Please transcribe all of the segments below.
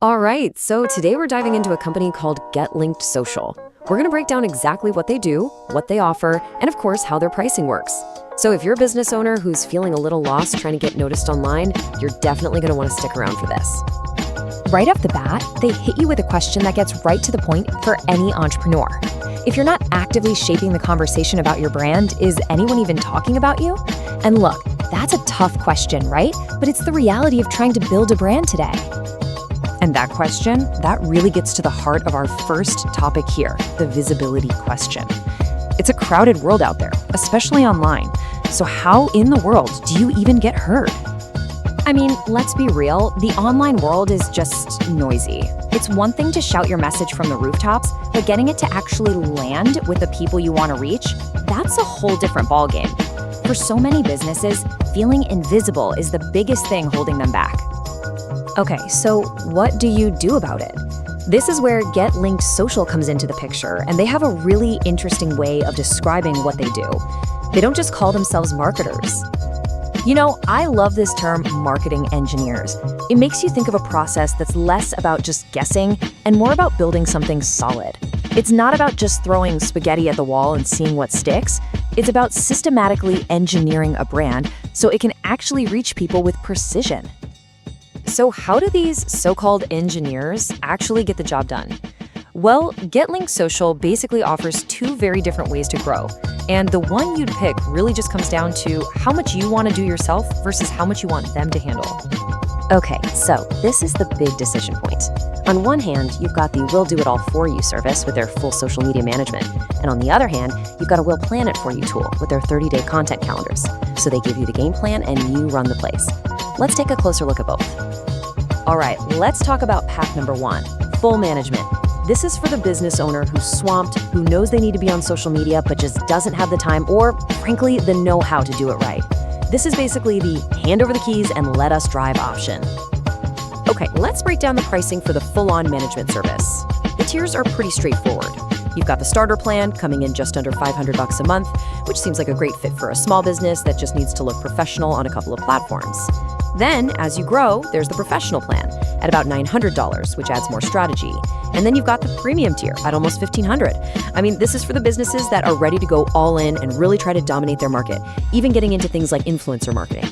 All right, so today we're diving into a company called Get Linked Social. We're going to break down exactly what they do, what they offer, and of course, how their pricing works. So if you're a business owner who's feeling a little lost trying to get noticed online, you're definitely going to want to stick around for this. Right off the bat, they hit you with a question that gets right to the point for any entrepreneur. If you're not actively shaping the conversation about your brand, is anyone even talking about you? And look, that's a tough question, right? But it's the reality of trying to build a brand today. And that question, that really gets to the heart of our first topic here, the visibility question. It's a crowded world out there, especially online. So how in the world do you even get heard? I mean, let's be real, the online world is just noisy. It's one thing to shout your message from the rooftops, but getting it to actually land with the people you want to reach, that's a whole different ballgame. For so many businesses, feeling invisible is the biggest thing holding them back. Okay, so what do you do about it? This is where Get Linked Social comes into the picture, and they have a really interesting way of describing what they do. They don't just call themselves marketers. You know, I love this term, marketing engineers. It makes you think of a process that's less about just guessing and more about building something solid. It's not about just throwing spaghetti at the wall and seeing what sticks. It's about systematically engineering a brand so it can actually reach people with precision. So how do these so-called engineers actually get the job done? Well, Get Linked Social basically offers two very different ways to grow. And the one you'd pick really just comes down to how much you want to do yourself versus how much you want them to handle. Okay, so this is the big decision point. On one hand, you've got the We'll Do It All For You service with their full social media management. And on the other hand, you've got a We'll Plan It For You tool with their 30-day content calendars. So they give you the game plan and you run the place. Let's take a closer look at both. All right, let's talk about path number one, full management. This is for the business owner who's swamped, who knows they need to be on social media but just doesn't have the time or, frankly, the know-how to do it right. This is basically the hand over the keys and let us drive option. Okay, let's break down the pricing for the full-on management service. The tiers are pretty straightforward. You've got the starter plan coming in just under $500 a month, which seems like a great fit for a small business that just needs to look professional on a couple of platforms. Then, as you grow, there's the professional plan at about $900, which adds more strategy. And then you've got the premium tier at almost $1,500. I mean, this is for the businesses that are ready to go all in and really try to dominate their market, even getting into things like influencer marketing.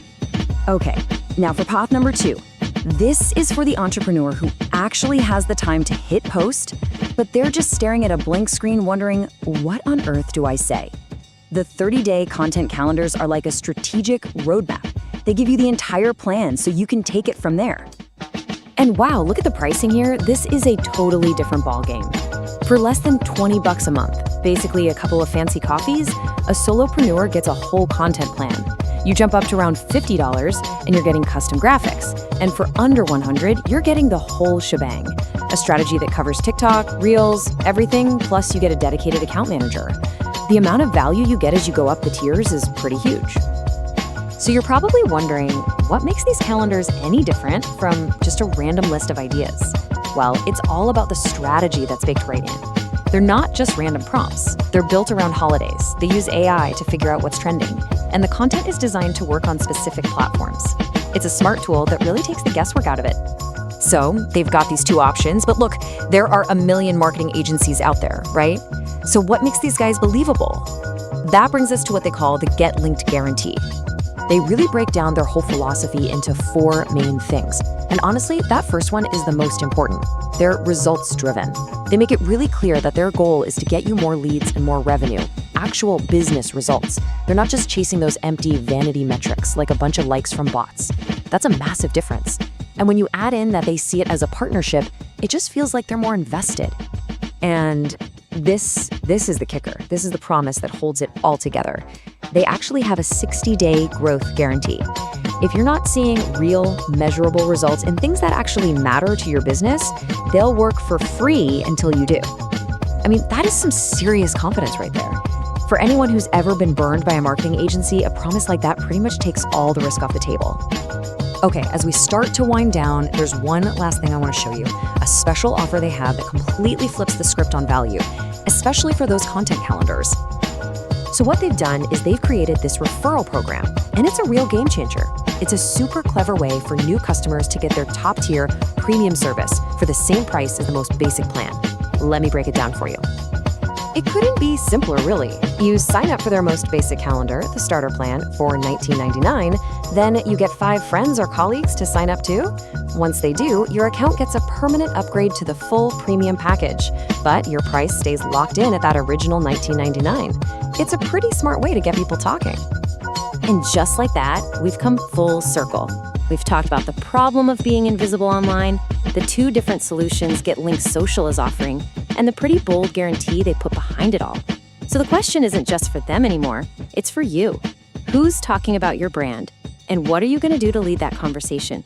Okay, now for path number two. This is for the entrepreneur who actually has the time to hit post, but they're just staring at a blank screen wondering, what on earth do I say? The 30-day content calendars are like a strategic roadmap. They give you the entire plan so you can take it from there. And wow, look at the pricing here. This is a totally different ballgame. For less than $20 a month, basically a couple of fancy coffees, a solopreneur gets a whole content plan. You jump up to around $50 and you're getting custom graphics. And for under $100, you're getting the whole shebang. A strategy that covers TikTok, Reels, everything, plus you get a dedicated account manager. The amount of value you get as you go up the tiers is pretty huge. So you're probably wondering, what makes these calendars any different from just a random list of ideas? Well, it's all about the strategy that's baked right in. They're not just random prompts. They're built around holidays. They use AI to figure out what's trending. And the content is designed to work on specific platforms. It's a smart tool that really takes the guesswork out of it. So they've got these two options, but look, there are a million marketing agencies out there, right? So what makes these guys believable? That brings us to what they call the Get Linked Guarantee. They really break down their whole philosophy into four main things. And honestly, that first one is the most important. They're results driven. They make it really clear that their goal is to get you more leads and more revenue, actual business results. They're not just chasing those empty vanity metrics like a bunch of likes from bots. That's a massive difference. And when you add in that they see it as a partnership, it just feels like they're more invested. And this is the kicker. This is the promise that holds it all together. They actually have a 60-day growth guarantee. If you're not seeing real, measurable results in things that actually matter to your business, they'll work for free until you do. I mean, that is some serious confidence right there. For anyone who's ever been burned by a marketing agency, a promise like that pretty much takes all the risk off the table. Okay, as we start to wind down, there's one last thing I want to show you, a special offer they have that completely flips the script on value, especially for those content calendars. So what they've done is they've created this referral program, and it's a real game changer. It's a super clever way for new customers to get their top-tier premium service for the same price as the most basic plan. Let me break it down for you. It couldn't be simpler, really. You sign up for their most basic calendar, the starter plan, for $19.99. Then you get 5 friends or colleagues to sign up too. Once they do, your account gets a permanent upgrade to the full premium package, but your price stays locked in at that original $19.99. It's a pretty smart way to get people talking. And just like that, we've come full circle. We've talked about the problem of being invisible online, the 2 different solutions GetLinked Social is offering, and the pretty bold guarantee they put behind it all. So the question isn't just for them anymore, it's for you. Who's talking about your brand? And what are you going to do to lead that conversation?